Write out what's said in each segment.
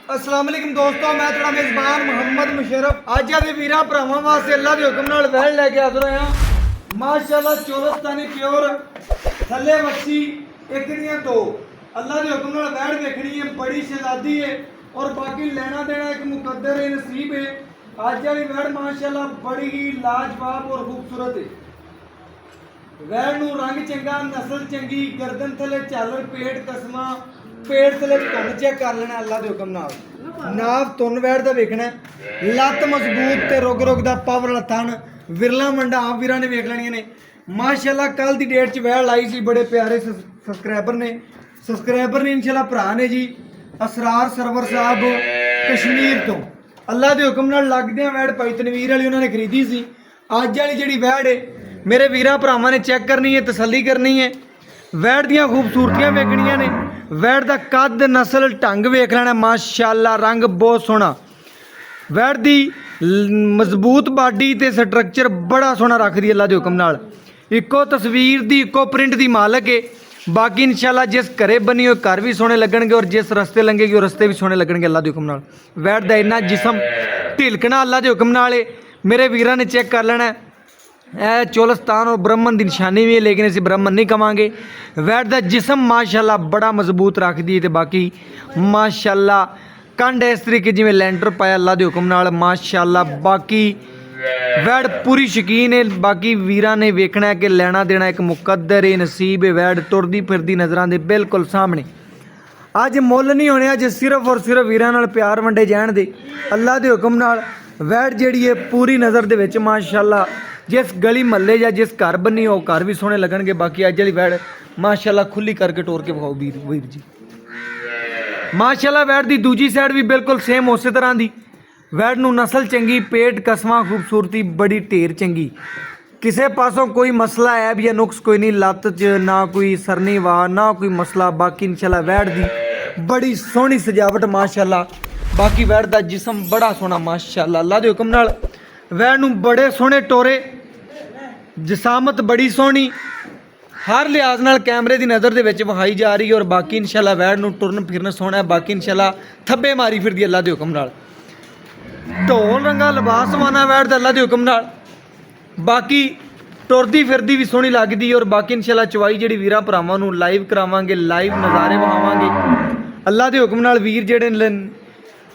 अस्सलाम वालेकुम दोस्तों, मैं थोड़ा मेज़बान मोहम्मद मुशर्रफ अज आदे वीरां भरावां वास्ते अल्लाह दे हुक्म नाल वैल लैके हाज़र होया। माशाअल्लाह चौरस्तानी प्योर थल्ले मच्छी एक दियां दो अल्लाह दे हुक्म नाल वैल देखनी है, बड़ी शहजादी है और बाकी लेना देना एक मुकद्दर है, नसीब है। अज वाली वैल माशाअल्लाह बड़ी ही लाजवाब और खूबसूरत है। वैल नूं रंग चंगा, नस्ल चंगी, गर्दन थले झालर, पेट कसमा, पेट थले धुन चेक कर लेना अल्लाह दे हुक्म नाल। नाव तुन वैड़ दा वेखना, लत्त मजबूत ते रुग रुग दा पावर वाला थन, विरला मंडा आप वीरां ने वेख लेनियां ने। माशाअल्लाह कल दी डेट च वैड़ आई सी, बड़े प्यारे सब्सक्राइबर ने इंशाअल्लाह भरा ने जी असरार सरवर साहब कश्मीर तो अल्लाह दे हुक्म नाल लगदियां वैड़ भाई तनवीर वाली उन्होंने खरीदी सी। अज वाली जिहड़ी वैड़ है मेरे वीरां भरावां ने चेक करनी है, तसल्ली करनी है। वैड़ दियां खूबसूरतियां वेखनियां ने, वैड़ दा कद नस्ल ढंग वेख लेना। माशाअल्लाह रंग बहुत सोहना, वैड़ दी मजबूत बाडी ते स्ट्रक्चर बड़ा सोहना रखदी अल्लाह दे हुक्म नाल। इक्को तस्वीर दी इक्को प्रिंट दी मालक है। बाकी इंशाअल्लाह जिस घरे बनी हो घर भी सोहने लगणगे और जिस रस्ते लंघेगी वो रस्ते भी सोहने लगणगे अल्लाह दे हुक्म नाल। वैड़ दा इन्ना जिसम ढिलकना अल्लाह दे हुक्म नाल है, मेरे वीरां ने चेक कर लेना। चोलस्तान और ब्राह्मण की निशानी भी है, लेकिन इसे ब्राह्मण नहीं कहांगे। वैड़ दा जिसम माशाअल्लाह बड़ा मजबूत रखदी है, बाकी माशाअल्लाह कंड इस तरीके जिवें लैंटर पाया अल्लाह दे हुक्म नाल। माशाअल्लाह बाकी वैड़ पूरी शकीन है। बाकी वीरां ने वेखना है कि लेना देना एक मुकद्दर है, नसीब है। वैड़ तुरदी फिरदी नज़रां दे बिल्कुल सामने। अज मुੱਲ नहीं होने, अज सिर्फ और सिर्फ वीरां नाल प्यार वंडे जाण दे अल्लाह दे हुक्म नाल। वैड़ जिहड़ी है पूरी नज़र दे विच माशाअल्लाह जिस गली महल्ले या जिस घर बनी हो घर भी सोहने लगणगे। बाकी अज वाली वैड़ माशाअल्लाह खुली करके टोर के विखाओ वीर जी। माशाअल्लाह वैड़ दी दूजी साइड भी बिल्कुल सेम उस तरह दी। वैड़ नूं नस्ल चंगी, पेट कसमा, खूबसूरती बड़ी ढेर चंगी, किसी पासों कोई मसला ऐब या नुक्स कोई नहीं। लत्त च ना कोई सरनी वार ना कोई मसला। बाकी इंशाअल्लाह वैड़ दी बड़ी सोहनी सजावट माशाअल्लाह। बाकी वैड़ दा जिसम बड़ा सोहना माशाअल्लाह अल्लाह दे हुक्म नाल। वैड़ नूं बड़े सोहने टोरे, जसामत बड़ी सोहनी, हर लिहाज नाल कैमरे की नज़र दे विच विखाई जा रही है। और बाकी इंशाअल्लाह वैड़ नूं टुरन फिरन सोहना है। बाकी इंशाअल्लाह थब्बे मारी फिरदी अल्लाह दे हुक्म नाल। ढोल रंगा लिबास वाना वैड़ दा अल्लाह दे हुक्म नाल। बाकी टुरदी फिरदी भी सोहनी लगदी। और बाकी इंशाअल्लाह चवाई जिहड़ी वीरां भरावां नूं लाइव करावांगे, लाइव नज़ारे विखावांगे अल्लाह दे हुक्म नाल। वीर जिहड़े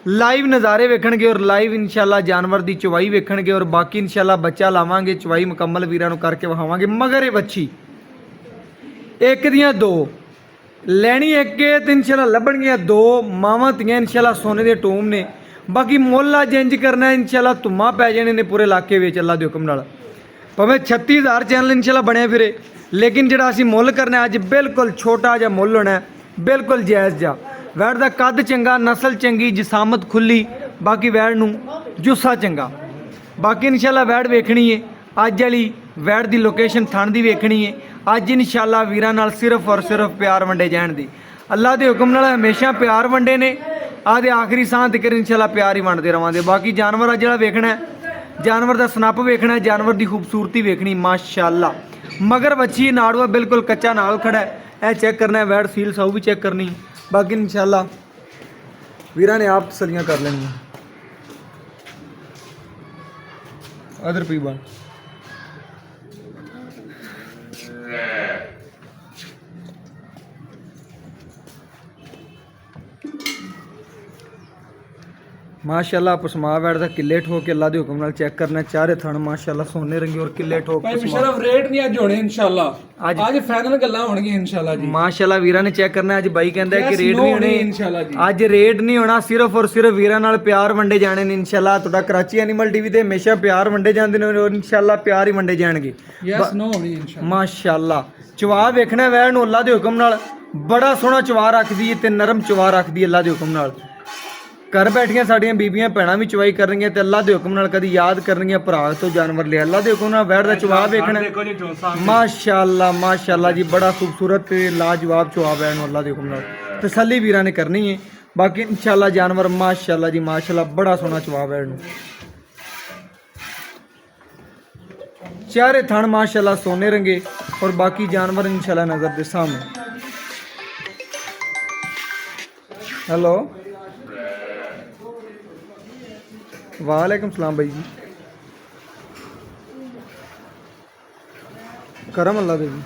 लाइव नज़ारे वेखणगे और लाइव इंशाअल्लाह जानवर की चवाई वेखणगे। और बाकी इंशाअल्लाह बच्चा लावांगे, चवाई मुकम्मल वीरां नूं करके विखावांगे। मगर ये बच्ची एक दियां दो लैनी एक तो इंशाअल्लाह लभणगियां दो मावां तियां इंशाअल्लाह सोने दे टूम ने। बाकी मुੱਲ अज इंज करना है इंशाअल्लाह धुम्मा पै जाने ने पूरे इलाके में अल्लाह दे हुक्म नाल। भावें 36,000 चैनल इंशाअल्लाह बने फिरे, लेकिन जिहड़ा असीं मुੱਲ करना अज बिल्कुल छोटा जिहा मुੱਲ होना है, बिल्कुल जायज़ जा। वैड़ दा कद चंगा, नस्ल चंगी, जिसामत खुली। बाकी वैड़ नूं जुस्सा चंगा। बाकी इंशाअल्लाह वैड़ वेखनी है। अज वाली वैड़ दी लोकेशन थण दी वेखनी है। अज इंशाअल्लाह वीरां नाल सिर्फ और सिर्फ प्यार वंडे जाण दी अल्लाह दे हुक्म नाल। हमेशा प्यार वंडे ने, आदे आखिरी सांह तक इंशाअल्लाह प्यार ही वंडदे रवांगे। बाकी जानवर अज जिहड़ा वेखना है, जानवर दा सनप वेखना है, जानवर दी खूबसूरती वेखनी माशाअल्लाह। मगर बच्ची नाड़ुआ बिल्कुल कच्चा नाल खड़ा है, यह चेक करना है। वैड़ सील साऊ भी चेक करनी। बाकी इंशाअल्लाह वीरां ने आप तसलियां कर लेनी। अदर पी बन माशाअल्लाह पसमा वैड़ दा किले ठोक के अल्लाह दे हुक्म नाल चेक करना। चारे थण माशाअल्लाह सोने रंगे और किले ठोक भाई मुशर्रफ रेट नहीं अज होने इंशाअल्लाह। आज फाइनल गल्लां होणगी इंशाअल्लाह जी। माशाअल्लाह वीरां ने चेक करना। अज बाई कहंदा है कि रेट नहीं होने इंशाअल्लाह जी। अज रेट नहीं होना, सिर्फ और सिर्फ वीरां नाल प्यार वंडे जाने ने इंशाअल्लाह। तुहाडा कराची एनिमल टीवी ते हमेशा प्यार वंडे जांदे ने और इंशाअल्लाह प्यार ही वंडे जाणगे। यस नो होनी इंशाअल्लाह। माशाअल्लाह चवा वेखना वैड़ नूं अल्लाह दे हुक्म नाल। बड़ा सोहना चवा रखदी है ते नरम चवा रखदी अल्लाह दे हुक्म नाल। घर बैठिया साड़ियां बीबियां भैणां भी चवाई करनगियां ते अल्लाह दे हुक्म नाल कदी याद करनगियां भरा तो जानवर लिया अल्लाह दे हुक्म नाल। वैड़ दा चवा वेखना माशाअल्लाह माशाअल्लाह जी, बड़ा खूबसूरत लाजवाब चवा वैड़ नूं अल्लाह दे हुक्म नाल। तसल्ली वीरां ने करनी है। बाकी इंशाअल्लाह जानवर माशाअल्लाह जी माशाअल्लाह बड़ा सोहना चवा वैड़ नूं। चारे थण माशाअल्लाह सोने रंगे और बाकी जानवर इंशाअल्लाह नज़र के सामने। हेलो वालेकुम सलाम भाई जी। करम अल्लाह दे जी।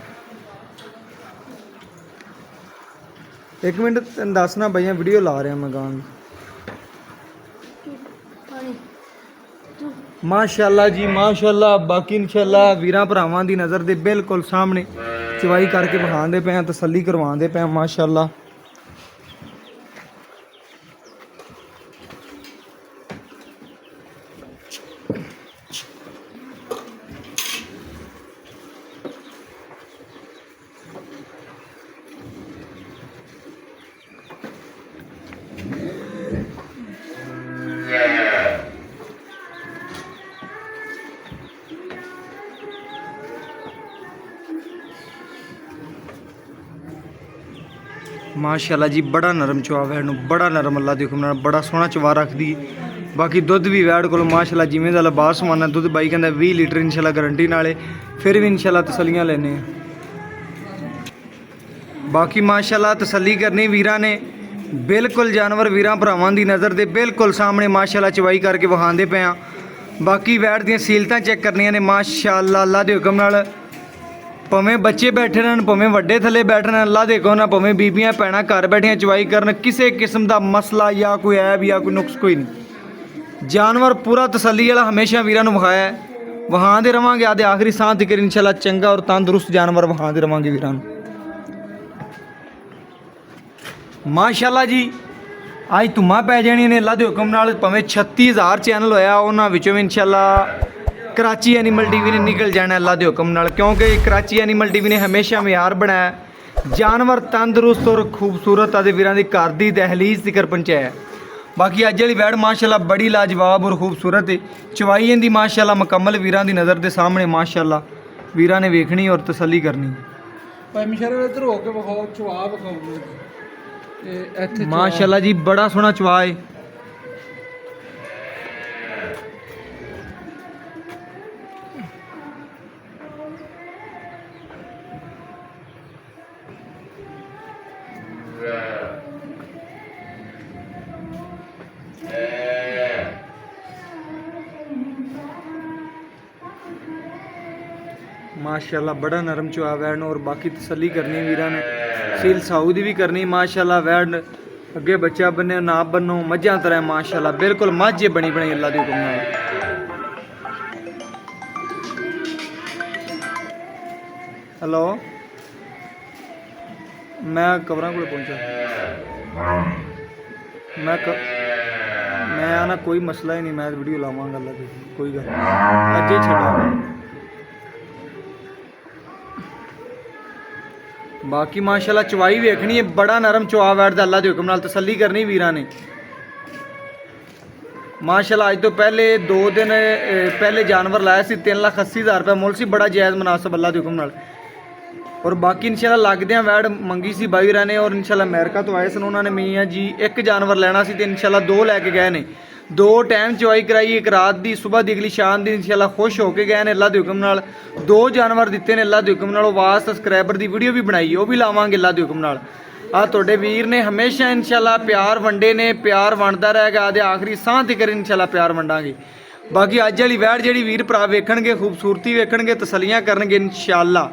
एक मिनट तैਨੂੰ ਦੱਸਣਾ ਭਈਆ ਵੀਡੀਓ ਲਾ ਰਿਹਾ ਮੈਂ ਗਾਣ ਮਾਸ਼ਾਅੱਲਾ ਜੀ ਮਾਸ਼ਾਅੱਲਾ। ਬਾਕੀ ਇਨਸ਼ਾਅੱਲਾ ਵੀਰਾਂ ਭਰਾਵਾਂ ਦੀ ਨਜ਼ਰ ਦੇ ਬਿਲਕੁਲ ਸਾਹਮਣੇ ਚਵਾਈ ਕਰਕੇ ਵਿਖਾਉਂਦੇ ਪਏ ਆ, ਤਸੱਲੀ ਕਰਵਾਉਂਦੇ ਪਏ ਆ ਮਾਸ਼ਾਅੱਲਾ। ਮਾਸ਼ਾਅੱਲਾ ਜੀ ਬੜਾ ਨਰਮ ਚਵਾ ਵੈੜ ਨੂੰ, ਬੜਾ ਨਰਮ ਅੱਲਾ ਦੇ ਹੁਕਮ ਨਾਲ ਬੜਾ ਸੋਹਣਾ ਚਵਾ ਰੱਖਦੀ। ਬਾਕੀ ਦੁੱਧ ਵੀ ਵੈੜ ਕੋਲ ਮਾਸ਼ਾਅੱਲਾ ਜਿਵੇਂ ਦਾ ਲਬਾਸ ਸਮਾਨਾ ਦੁੱਧ ਬਾਈ ਕਹਿੰਦਾ 20 ਲੀਟਰ ਇਨਸ਼ਾਅੱਲਾ ਗਾਰੰਟੀ ਨਾਲੇ। ਫਿਰ ਵੀ ਇਨਸ਼ਾਅੱਲਾ ਤਸੱਲੀਆਂ ਲੈਣੇ ਆ। ਬਾਕੀ ਮਾਸ਼ਾਅੱਲਾ ਤਸੱਲੀ ਕਰਨੀ ਵੀਰਾਂ ਨੇ ਬਿਲਕੁਲ ਜਾਨਵਰ ਵੀਰਾਂ ਭਰਾਵਾਂ ਦੀ ਨਜ਼ਰ ਦੇ ਬਿਲਕੁਲ ਸਾਹਮਣੇ ਮਾਸ਼ਾਅੱਲਾ ਚਵਾਈ ਕਰਕੇ ਵਿਖਾਉਂਦੇ ਪਏ ਆ। ਬਾਕੀ ਵੈੜ ਦੀਆਂ ਸੀਲਤਾਂ ਚੈੱਕ ਕਰਨੀਆਂ ਨੇ ਮਾਸ਼ਾਅੱਲਾ ਅੱਲਾ ਦੇ ਹੁਕਮ ਨਾਲ। ਭਾਵੇਂ ਬੱਚੇ ਬੈਠੇ ਰਹਿਣ ਭਾਵੇਂ ਵੱਡੇ ਥੱਲੇ ਬੈਠਣ ਅੱਲਾ ਦੇ ਹੁਕਮ ਨਾਲ, ਭਾਵੇਂ ਬੀਬੀਆਂ ਭੈਣਾਂ ਘਰ ਬੈਠੀਆਂ ਚਵਾਈ ਕਰਨ, ਕਿਸੇ ਕਿਸਮ ਦਾ ਮਸਲਾ ਜਾਂ ਕੋਈ ਐਬ ਜਾਂ ਕੋਈ ਨੁਕਸ ਕੋਈ ਨਹੀਂ। ਜਾਨਵਰ ਪੂਰਾ ਤਸੱਲੀ ਵਾਲਾ ਹਮੇਸ਼ਾ ਵੀਰਾਂ ਨੂੰ ਵਿਖਾਇਆ ਵਿਖਾਉਂਦੇ ਰਵਾਂਗੇ। ਆਦੇ ਆਖਰੀ ਸਾਹ ਤੱਕ ਇਨਸ਼ਾਅੱਲਾ ਚੰਗਾ ਔਰ ਤੰਦਰੁਸਤ ਜਾਨਵਰ ਵਿਖਾਉਂਦੇ ਰਵਾਂਗੇ ਵੀਰਾਂ ਨੂੰ ਮਾਸ਼ਾਅੱਲਾ ਜੀ। ਅੱਜ ਧੁੰਮਾਂ ਪੈ ਜਾਣੀਆਂ ਨੇ ਅੱਲਾ ਦੇ ਹੁਕਮ ਨਾਲ। ਭਾਵੇਂ 36000 ਚੈਨਲ ਹੋਇਆ ਉਹਨਾਂ ਵਿੱਚੋਂ ਵੀ ਇਨਸ਼ਾਅੱਲਾ कराची एनिमल टीवी ने निकल जाना अल्लाह के हुक्म नाल, क्योंकि कराची एनिमल टीवी ने हमेशा म्यार बनाया जानवर तंदुरुस्त और खूबसूरत आदे वीरां दी घर दी दहलीज तिकर पहुंचाया। बाकी अज वाली वैड़ माशाअल्लाह बड़ी लाजवाब और खूबसूरत है। चवाई इहदी माशाअल्लाह मुकम्मल वीरां दी नज़र दे सामने माशाअल्लाह वीरां ने वेखनी और तसल्ली करनी। भाई मुशर्रफ इधर हो के विखाओ चवा विखाओ ते इत्थे माशाअल्लाह जी बड़ा सोहना चवा है। माशाअल्लाह बड़ा नरम चुआ वैड़ और बाकी तसल्ली करनी वीरां ने सील साउदी भी करनी माशाअल्लाह। वैड़ अगे बच्चा बने ना बनो मझां तरह माशाअल्लाह बिल्कुल मझ बनी बनी अल्लाह दे हुक्म नाल। हेलो मैं कवरां कोल पहुंचा मैं आना कोई मसला ही नहीं, मैं वीडियो लावांगा अल्लाह दी कोई गल अज ही छड्डांगा। बाकी माशाअल्लाह चवाई वेखनी है बड़ा नरम चवा वैड़ दा अल्लाह दे हुक्म नाल तसल्ली करनी वीरां ने माशाअल्लाह। अज तो पहले 2 दिन पहले जानवर लाया सी 3,80,000 रुपये मुल सी, बड़ा जायज़ मुनासिब अल्लाह दे हुक्म नाल। और बाकी इंशाल्लाह लगदे वैड़ मंगी सी बाई वीरां ने और इंशाल्लाह अमेरिका तो आए सन उन्होंने मियाँ जी एक जानवर लेना सी ते इंशाल्लाह 2 लैके गए ने। 2 टाइम चवाई कराई, एक रात दी सुबह दी अगली शाम दी इंशाल्लाह खुश होके गए ने अल्लाह दे हुक्म नाल। 2 जानवर दिते ने अल्लाह दे हुक्म नाल। आवाज़ सब्सक्राइबर दी वीडियो भी बनाई वो भी लावांगे अल्लाह दे हुक्म नाल। आ तुहाडे वीर ने हमेशा इंशाल्लाह प्यार वंडे ने, प्यार वंडदा रहेगा आदे आखिरी साह तक इंशाल्लाह प्यार वंडांगे। बाकी अज वाली वैड़ जिहड़ी वीर भरा वेखणगे खूबसूरती वेखणगे तसल्लियां करनगे इंशाल्लाह।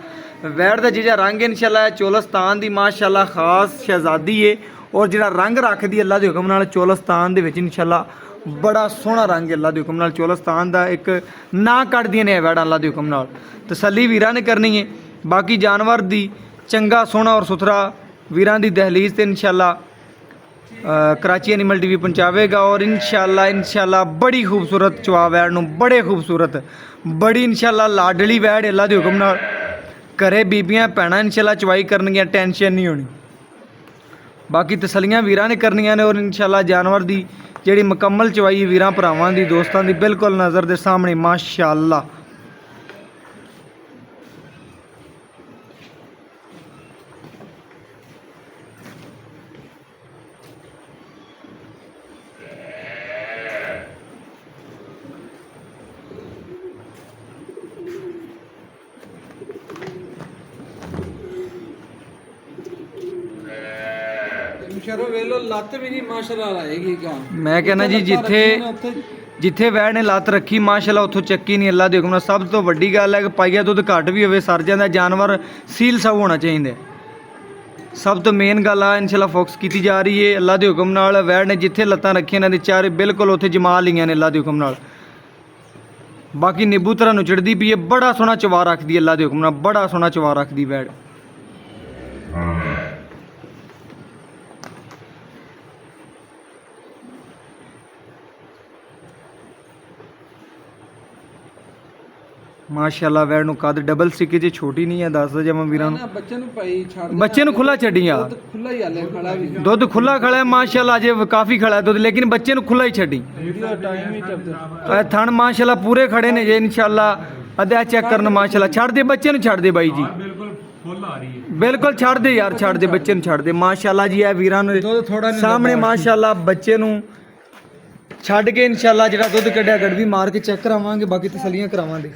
वैड़ का जिहा रंग इंशाल्लाह चोलस्तान की माशाअल्लाह खास शहजादी है और जिहड़ा रंग रखदी अल्लाह के हुक्म नाल चोलस्तान दे विच इंशाल्लाह बड़ा सोहना रंग है अल्लाह के हुक्म नाल। चोलस्तान का एक ना कटदियां ने वैड़ां अल्लाह के हुक्म नाल। तसल्ली वीरां ने करनी है। बाकी जानवर दी चंगा सोहना और सुथरा वीरां दी दहलीज ते इंशाल्लाह कराची एनिमल टीवी पहुँचावेगा और इंशाल्लाह बड़ी खूबसूरत चवा वैड़ नूं बड़े खूबसूरत बड़ी इंशाल्लाह लाडली वैड़ अल्लाह के हुक्म नाल। घरे बीबियां भैणां इंशाल्लाह चवाई करनगियां, टेंशन नहीं होनी। बाकी तसलियां वीरां ने करनियां ने और इंशाल्लाह जानवर दी जिहड़ी मुकम्मल चवाई वीरां भरावां दी दोस्तां दी बिल्कुल नज़र दे सामने माशाअल्लाह। मुशर्रफ वेलो लत भी नहीं माशाअल्लाह लाएगी क्या। मैं कहना जी जिथे ਜਿੱਥੇ ਵੈੜ ਨੇ ਲੱਤ ਰੱਖੀ ਮਾਸ਼ਾਅੱਲਾ ਉੱਥੋਂ ਚੱਕੀ ਨਹੀਂ, ਅੱਲਾ ਦੇ ਹੁਕਮ ਨਾਲ। ਸਭ ਤੋਂ ਵੱਡੀ ਗੱਲ ਹੈ ਕਿ ਪਾਈਆ ਦੁੱਧ ਘੱਟ ਵੀ ਹੋਵੇ ਸਰ ਜਾਂਦਾ, ਜਾਨਵਰ ਸੀਲ ਸਭ ਹੋਣਾ ਚਾਹੀਦਾ। ਸਭ ਤੋਂ ਮੇਨ ਗੱਲ ਆ ਇਨਸ਼ਾਅੱਲਾ ਫੋਕਸ ਕੀਤੀ ਜਾ ਰਹੀ ਹੈ ਅੱਲਾ ਦੇ ਹੁਕਮ ਨਾਲ। ਵੈੜ ਨੇ ਜਿੱਥੇ ਲੱਤਾਂ ਰੱਖੀਆਂ ਇਹਨਾਂ ਦੇ ਚਾਰੇ ਬਿਲਕੁਲ ਉੱਥੇ ਜਮਾ ਲਈਆਂ ਨੇ ਅੱਲਾ ਦੇ ਹੁਕਮ ਨਾਲ। ਬਾਕੀ ਨਿੱਬੂ ਤਰ੍ਹਾਂ ਨੂੰ ਚੜਦੀ ਪਈ ਹੈ, ਬੜਾ ਸੋਹਣਾ ਚਵਾ ਰੱਖਦੀ ਹੈ ਅੱਲਾ ਦੇ ਹੁਕਮ ਨਾਲ, ਬੜਾ ਸੋਹਣਾ ਚਵਾ ਰੱਖਦੀ ਵੈੜ। ਮਾਸ਼ਾਅੱਲਾ ਵੈੜ ਨੂੰ ਕੱਦ ਡਬਲ ਸਿੱਕੇ ਜੇ ਛੋਟੀ ਨਹੀਂ ਹੈ, ਦੱਸਦਾ ਜੇ ਮੈਂ ਵੀਰਾਂ ਨੂੰ। ਬੱਚੇ ਨੂੰ ਭਾਈ ਛੱਡ ਬੱਚੇ ਨੂੰ ਖੁੱਲਾ ਛੱਡੀਆਂ, ਖੁੱਲਾ ਹੀ ਹਾਲੇ ਖੜਾ ਵੀ ਦੁੱਧ ਖੁੱਲਾ ਖੜਾ ਹੈ ਮਾਸ਼ਾਅੱਲਾ, ਅਜੇ ਕਾਫੀ ਖੜਾ ਹੈ ਦੁੱਧ, ਲੇਕਿਨ ਬੱਚੇ ਨੂੰ ਖੁੱਲਾ ਹੀ ਛੱਡੀ। ਵੀਡੀਓ ਟਾਈਮ ਹੀ ਚੱਲਦਾ। ਇਹ ਥਣ ਮਾਸ਼ਾਅੱਲਾ ਪੂਰੇ ਖੜੇ ਨੇ ਜੇ ਇਨਸ਼ਾਅੱਲਾ। ਅਦਾ ਚੈੱਕ ਕਰਨ ਮਾਸ਼ਾਅੱਲਾ। ਛੱਡ ਦੇ ਬੱਚੇ ਨੂੰ, ਛੱਡ ਦੇ ਬਾਈ ਜੀ, ਬਿਲਕੁਲ ਫੁੱਲ ਆ ਰਹੀ ਹੈ। ਬਿਲਕੁਲ ਛੱਡ ਦੇ ਯਾਰ, ਛੱਡ ਦੇ ਬੱਚੇ ਨੂੰ, ਛੱਡ ਦੇ ਮਾਸ਼ਾਅੱਲਾ ਜੀ। ਇਹ ਵੀਰਾਂ ਨੂੰ ਦੁੱਧ ਥੋੜਾ ਨਹੀਂ ਸਾਹਮਣੇ ਮਾਸ਼ਾਅੱਲਾ ਬੱਚੇ ਨੂੰ ਛੱਡ ਕੇ ਇਨਸ਼ਾਅੱਲਾ ਜਿਹੜਾ ਦੁੱਧ ਕੱਢਿਆ ਗੜਵੀ ਮਾਰ ਕੇ ਚੈੱਕ ਕਰਾਵਾਂਗੇ, ਬਾਕੀ ਤਸੱਲੀਆਂ ਕਰਾਵਾਂਗੇ।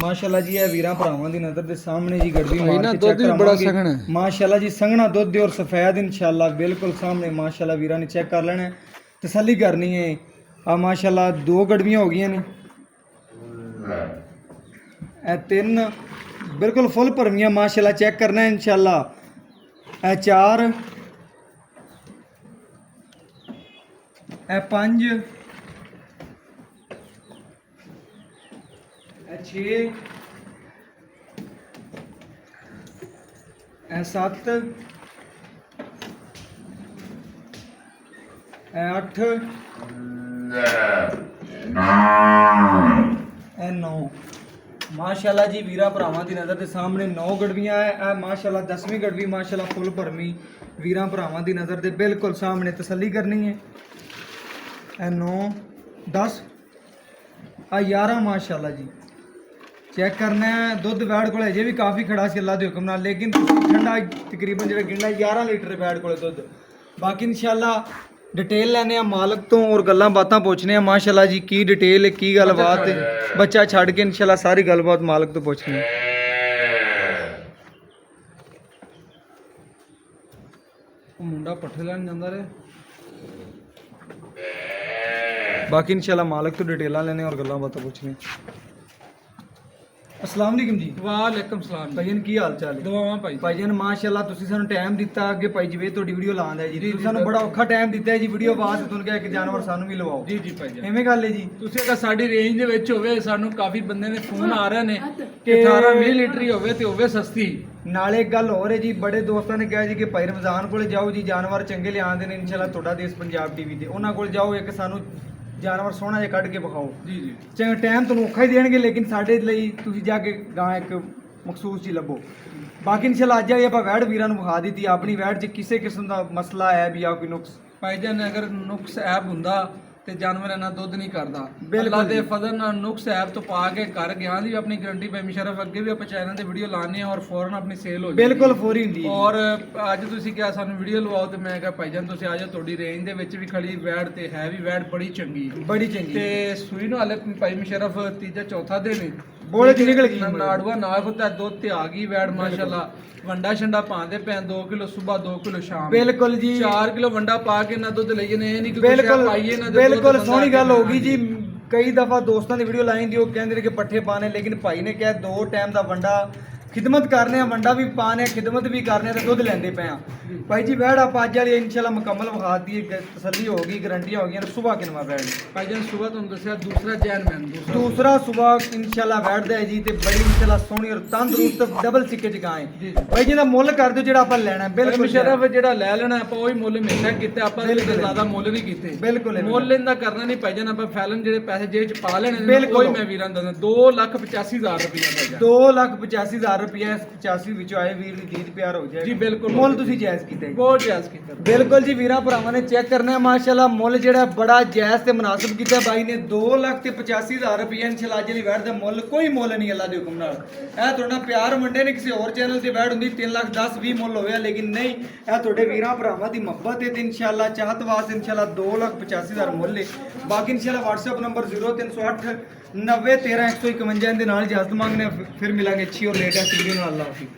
ਮਾਸ਼ਾਅੱਲਾ ਜੀ ਇਹ ਵੀਰਾਂ ਭਰਾਵਾਂ ਦੀ ਨਜ਼ਰ ਦੇ ਸਾਹਮਣੇ ਜੀ ਗੜਵੀ ਭਾਈ ਮਾਰ ਨਾ ਕੇ ਦੁੱਧ ਚੈੱਕ ਵੀ ਬੜਾ ਕਰਾਵਾਂਗੇ। ਸੰਘਣਾ ਹੈ। ਮਾਸ਼ਾਅੱਲਾ ਜੀ ਸੰਘਣਾ ਦੁੱਧ ਔਰ ਸਫੈਦ ਇਨਸ਼ਾਅੱਲਾ ਬਿਲਕੁਲ ਸਾਹਮਣੇ ਮਾਸ਼ਾਅੱਲਾ ਵੀਰਾਂ ਨੇ ਚੈੱਕ ਕਰ ਲੈਣਾ ਹੈ, ਤਸੱਲੀ ਕਰਨੀ ਹੈ। ਆ ਮਾਸ਼ਾਅੱਲਾ 2 ਗੜਵੀਆਂ ਹੋ ਗਈਆਂ ਨੇ, ਇਹ 3 ਬਿਲਕੁਲ ਫੁੱਲ ਭਰਵੀਆਂ ਮਾਸ਼ਾਅੱਲਾ ਚੈੱਕ ਕਰਨਾ ਹੈ ਇਨਸ਼ਾਅੱਲਾ। ਇਹ 4, ਇਹ 5, ਇਹ 6, ਇਹ 7, ਇਹ 8, ਇਹ 9। ਮਾਸ਼ਾਅੱਲਾ ਜੀ ਵੀਰਾ ਭਰਾਵਾਂ ਦੀ ਨਜ਼ਰ ਦੇ ਸਾਹਮਣੇ 9 ਗੜਵੀਆਂ ਹੈ। ਇਹ ਮਾਸ਼ਾਅੱਲਾ 10ਵੀਂ ਗੜਵੀ ਮਾਸ਼ਾਅੱਲਾ ਫੁੱਲ ਭਰਮੀ ਵੀਰਾਂ ਭਰਾਵਾਂ ਦੀ ਨਜ਼ਰ ਦੇ ਬਿਲਕੁਲ ਸਾਹਮਣੇ ਤਸੱਲੀ ਕਰਨੀ ਹੈ। ਇਹ 9, 10, ਆ 11 ਮਾਸ਼ਾਅੱਲਾ ਜੀ ਚੈੱਕ ਕਰਨਾ ਹੈ। ਦੁੱਧ ਵੈੜ ਕੋਲ ਅਜੇ ਵੀ ਕਾਫੀ ਖੜਾ ਸੀ ਅੱਲਾ ਦੇ ਹੁਕਮ ਨਾਲ, ਲੇਕਿਨ ਠੰਡਾ ਤਕਰੀਬਨ ਜਿਹੜਾ ਗਿਣਨਾ 11 ਲੀਟਰ ਵੈੜ ਕੋਲ ਦੁੱਧ। ਬਾਕੀ ਇਨਸ਼ਾਅੱਲਾ ਡਿਟੇਲ ਲੈਣੇ ਆ ਮਾਲਕ ਤੋਂ ਔਰ ਗੱਲਾਂ ਬਾਤਾਂ ਪੁੱਛਣੇ ਆ ਮਾਸ਼ਾਅੱਲਾ ਜੀ, ਕੀ ਡਿਟੇਲ ਹੈ ਕੀ ਗੱਲਬਾਤ ਹੈ। ਬੱਚਾ ਛੱਡ ਕੇ ਇਨਸ਼ਾਅੱਲਾ ਸਾਰੀ ਗੱਲਬਾਤ ਮਾਲਕ ਤੋਂ ਪੁੱਛਣੀ ਹੈ। ਉਹ ਮੁੰਡਾ ਪੱਠੇ ਲੈਣ ਜਾਂਦਾ ਰਿਹਾ। ਬਾਕੀ ਇਨਸ਼ਾਅੱਲਾ ਮਾਲਕ ਤੋਂ ਡਿਟੇਲਾਂ ਲੈਣੇ ਔਰ ਗੱਲਾਂ ਬਾਤਾਂ ਪੁੱਛਣੇ। अस्सलाम वालेकुम जी। ਵਾਲੇਕਮ ਸਲਾਮ। ਭਾਈਜਨ ਕੀ ਹਾਲ ਚਾਲ ਹੈ? ਦੁਆਵਾਂ ਭਾਈ। ਭਾਈਜਨ ਮਾਸ਼ਾਅੱਲਾ ਤੁਸੀਂ ਸਾਨੂੰ ਟਾਈਮ ਦਿੱਤਾ, ਅੱਗੇ ਭਾਈ ਜਵੇਦ ਤੁਹਾਡੀ ਵੀਡੀਓ ਲਾਉਂਦਾ ਜੀ, ਤੁਸੀਂ ਸਾਨੂੰ ਬੜਾ ਔਖਾ ਟਾਈਮ ਦਿੱਤਾ ਹੈ ਜੀ, ਵੀਡੀਓ ਬਾਅਦ ਤੁਹਾਨੂੰ ਕਿਹਾ ਇੱਕ ਜਾਨਵਰ ਸਾਨੂੰ ਵੀ ਲਵਾਓ। ਜੀ ਜੀ ਭਾਈ ਜੀ। ਐਵੇਂ ਗੱਲ ਹੈ ਜੀ। ਤੁਸੀਂ ਅਗਰ ਸਾਡੀ ਰੇਂਜ ਦੇ ਵਿੱਚ ਹੋਵੇ, ਸਾਨੂੰ ਕਾਫੀ ਬੰਦੇ ਨੇ ਫੋਨ ਆ ਰਹੇ ਨੇ ਕਿ 18-20 ਲੀਟਰ ਹੀ ਹੋਵੇ ਤੇ ਹੋਵੇ ਸਸਤੀ। ਨਾਲੇ ਇੱਕ ਗੱਲ ਹੋਰ ਹੈ ਜੀ, ਬੜੇ ਦੋਸਤਾਂ ਨੇ ਕਿਹਾ ਜੀ ਕਿ ਭਾਈ ਰਮਜ਼ਾਨ ਕੋਲੇ ਜਾਓ ਜੀ, ਜਾਨਵਰ ਚੰਗੇ ਲਿਆਉਂਦੇ ਨੇ ਇਨਸ਼ਾਅੱਲਾ ਤੁਹਾਡਾ ਦੇਸ਼ ਪੰਜਾਬ ਟੀਵੀ ਤੇ, ਉਹਨਾਂ ਕੋਲ ਜਾਓ, ਇੱਕ ਸਾਨੂੰ ਜਾਨਵਰ ਸੋਹਣਾ ਜਿਹਾ ਕੱਢ ਕੇ ਵਿਖਾਓ। ਜੀ ਜੀ। ਚੰਗਾ ਟਾਈਮ ਤੁਹਾਨੂੰ ਔਖਾ ਹੀ ਦੇਣਗੇ, ਲੇਕਿਨ ਸਾਡੇ ਲਈ ਤੁਸੀਂ ਜਾ ਕੇ ਗਾਂ ਇੱਕ ਮਖਸੂਸ ਜੀ ਲੱਭੋ। ਬਾਕੀ ਇਨਸ਼ਾਅੱਲਾ ਅੱਜ ਆਈ ਆਪਾਂ ਵੈੜ ਵੀਰਾਂ ਨੂੰ ਵਿਖਾ ਦਿੱਤੀ, ਆਪਣੀ ਵੈੜ 'ਚ ਕਿਸੇ ਕਿਸਮ ਦਾ ਮਸਲਾ ਹੈ ਵੀ ਆ ਕੋਈ ਨੁਕਸ ਭਾਈਜਾਨ ਅਗਰ ਨੁਕਸ ਐਬ ਹੁੰਦਾ ਤੇ ਜਾਨਵਰ ਇਹਨਾਂ ਦੁੱਧ ਨਹੀਂ ਕਰਦਾ। ਬਿਲਕੁਲ ਅੱਲਾ ਦੇ ਜੀ। ਫਜ਼ਲ ਨਾਲ ਨੁਕਸ ਐਬ ਤੋਂ ਪਾ ਕੇ ਕਰ ਗਿਆ ਦੀ ਆਪਣੀ ਗਰੰਟੀ ਪੈ ਮੁਸ਼ਰਫ, ਅੱਗੇ ਵੀ ਆਪਾਂ ਚੈਨਲ ਤੇ ਵੀਡੀਓ ਲਾਣੇ ਆ ਔਰ ਫੌਰਨ ਆਪਣੀ ਸੇਲ ਹੋ ਜਾਂਦੀ ਬਿਲਕੁਲ ਫੌਰੀ ਹੁੰਦੀ ਹੈ। ਔਰ ਅੱਜ ਤੁਸੀਂ ਕਿਹਾ ਸਾਨੂੰ ਵੀਡੀਓ ਲਵਾਓ ਤੇ ਮੈਂ ਕਿਹਾ ਭਾਈਜਾਨ ਤੁਸੀਂ ਆ ਜਾਓ, ਤੁਹਾਡੀ ਰੇਂਜ ਦੇ ਵਿੱਚ ਵੀ ਖੜੀ ਵੈੜ ਤੇ ਹੈ ਵੀ ਵੈੜ ਬੜੀ ਚੰਗੀ ਬੜੀ ਚੰਗੀ ਤੇ ਸੂਈ ਨੂੰ ਹਾਲੇ ਭਾਈ ਮੁਸ਼ਰਫ ਤੀਜਾ ਚੌਥਾ ਦਿਨ ਬੋਲੇ 'ਚ ਨਿਕਲ ਗਈ। ਨਾੜੂਆ ਨਾ ਹੁੰਦਾ ਦੁੱਧ ਤੇ ਆ ਗਈ ਵੈੜ ਮਾਸ਼ਾਅੱਲਾ। ਵੰਡਾ ਛੰਡਾ ਪਾਉਂਦੇ ਪੈ 2 ਕਿਲੋ ਸਵੇਰ 2 ਕਿਲੋ ਸ਼ਾਮ। ਬਿਲਕੁਲ ਜੀ 4 ਕਿਲੋ ਵੰਡਾ ਪਾ ਕੇ ਨਾ ਦੁੱਧ ਲਈਏ ਨੇ, ਇਹ ਨਹੀਂ ਕਿ ਬਿਲਕੁਲ ਪਾਈਏ ਨਾ ਬਿਲਕੁਲ ਸੋਹਣੀ ਗੱਲ ਹੋ ਗਈ ਜੀ। ਕਈ ਦਫਾ ਦੋਸਤਾਂ ਦੀ ਵੀਡੀਓ ਲਾਈ ਦੀ, ਉਹ ਕਹਿੰਦੇ ਨੇ ਕਿ ਪੱਠੇ ਪਾਣੇ, ਲੇਕਿਨ ਭਾਈ ਨੇ ਕਿਹਾ 2 ਟਾਈਮ ਦਾ ਵੰਡਾ ਖਿਦਮਤ ਕਰਨੇ ਆ, ਵੰਡਾ ਵੀ ਪਾਣੇ ਖਿਦਮਤ ਵੀ ਕਰਨੇ ਆ ਤੇ ਦੁੱਧ ਲੈਂਦੇ ਪਏ ਆ। ਭਾਈ ਜੀ ਵੈੜ ਆਪਾਂ ਅੱਜ ਵਾਲੀ ਇਨਸ਼ਾਅੱਲਾ ਮੁਕੰਮਲ ਵਿਖਾ ਦਈਏ, ਤਸੱਲੀ ਹੋ ਗਈ, ਗਰੰਟੀਆਂ ਹੋ ਗਈਆਂ। ਸਵੇਰ ਕਿਨਵਾ ਵੈੜ ਭਾਈਜਾਨ ਸਵੇਰ ਤੁਹਾਨੂੰ ਦੱਸਿਆ ਦੂਸਰਾ ਜੈਨ ਮੈਨ ਦੂਸਰਾ ਸਵੇਰ ਇਨਸ਼ਾਅੱਲਾ ਵੈੜਦਾ ਹੈ ਜੀ ਤੇ ਬੜੀ ਇਨਸ਼ਾਅੱਲਾ ਸੋਹਣੀ ਔਰ ਤੰਦਰੁਸਤ ਡਬਲ ਸਿੱਕੇ ਚ ਗਾਂ ਹੈ। ਭਾਈ ਜੀ ਦਾ ਮੁੱਲ ਕਰ ਦਿਓ ਜਿਹੜਾ ਆਪਾਂ ਲੈਣਾ ਹੈ। ਬਿਲਕੁਲ ਮੁਸ਼ਰਫ ਜਿਹੜਾ ਲੈ ਲੈਣਾ ਆਪਾਂ ਉਹੀ ਮੁੱਲ ਮਿਲਣਾ ਕੀਤਾ, ਆਪਾਂ ਬਿਲਕੁਲ। ਜ਼ਿਆਦਾ ਮੁੱਲ ਨਹੀਂ ਕੀਤੇ। ਬਿਲਕੁਲ ਮੁੱਲ ਇਹਦਾ ਕਰਨਾ ਨਹੀਂ ਭਾਈਜਾਨ, ਆਪਾਂ ਫੈਲਨ ਜਿਹੜੇ ਪੈਸੇ ਜੇਬ ਚ ਪਾ ਲੈਣੇ ਨੇ ਬਿਲਕੁਲ। ਕੋਈ ਮੈਂ ਵੀਰਾਂ ਦਾ 2,85,000 ਰੁਪਇਆ ਭਾਈਜਾਨ। 2,85,000 ਰੁਪਏ 85 ਵਿੱਚੋਂ ਆਏ ਵੀਰ ਦੀ ਦੀਦ ਪਿਆਰ ਹੋ ਜਾਏ ਜੀ ਬਿਲਕੁਲ ਮੁੱਲ ਤੁਸੀਂ ਜਾਇਜ਼ ਕੀਤਾ ਜੀ। ਬਹੁਤ ਜਾਇਜ਼ ਕੀਤਾ ਬਿਲਕੁਲ ਜੀ ਵੀਰਾਂ ਭਰਾਵਾਂ ਨੇ ਚੈੱਕ ਕਰਨਾ ਹੈ ਮਾਸ਼ਾਅੱਲਾ ਮੁੱਲ ਜਿਹੜਾ ਬੜਾ ਜਾਇਜ਼ ਤੇ ਮੁਨਾਸਿਬ ਕੀਤਾ ਬਾਈ ਨੇ 2,85,000 ਰੁਪਏ ਇਨਸ਼ਾਅੱਲਾ ਅੱਜ ਦੀ ਵੈਟ ਦਾ ਮੁੱਲ ਕੋਈ ਮੁੱਲ ਨਹੀਂ ਅੱਲਾ ਦੇ ਹੁਕਮ ਨਾਲ। ਇਹ ਤੁਹਾਡਾ ਪਿਆਰ ਵੰਡੇ ਨੇ ਕਿਸੇ ਹੋਰ ਚੈਨਲ ਤੇ ਵੈਟ ਹੁੰਦੀ 3,10,20 ਮੁੱਲ ਹੋਇਆ ਲੇਕਿਨ ਨਹੀਂ ਇਹ ਤੁਹਾਡੇ ਵੀਰਾਂ ਭਰਾਵਾਂ ਦੀ ਮੁਹੱਬਤ ਹੈ ਤੇ ਇਨਸ਼ਾਅੱਲਾ ਚਾਹਤ ਵਾਸਤੇ ਇਨਸ਼ਾਅੱਲਾ 2,85,000 ਮੁੱਲ ਹੈ। ਬਾਕੀ ਇਨਸ਼ਾਅੱਲਾ WhatsApp ਨੰਬਰ 0308 90 13 151 ਦੇ ਨਾਲ ਇਜਾਜ਼ਤ ਮੰਗਨੇ ਫਿਰ ਮਿਲਾਂਗੇ ਅੱਛੀ ਔਰ ਲੇਟੈਸਟ ਵੀਡੀਓ ਨਾਲ। ਅੱਲਾਹ ਹਾਫਿਜ਼।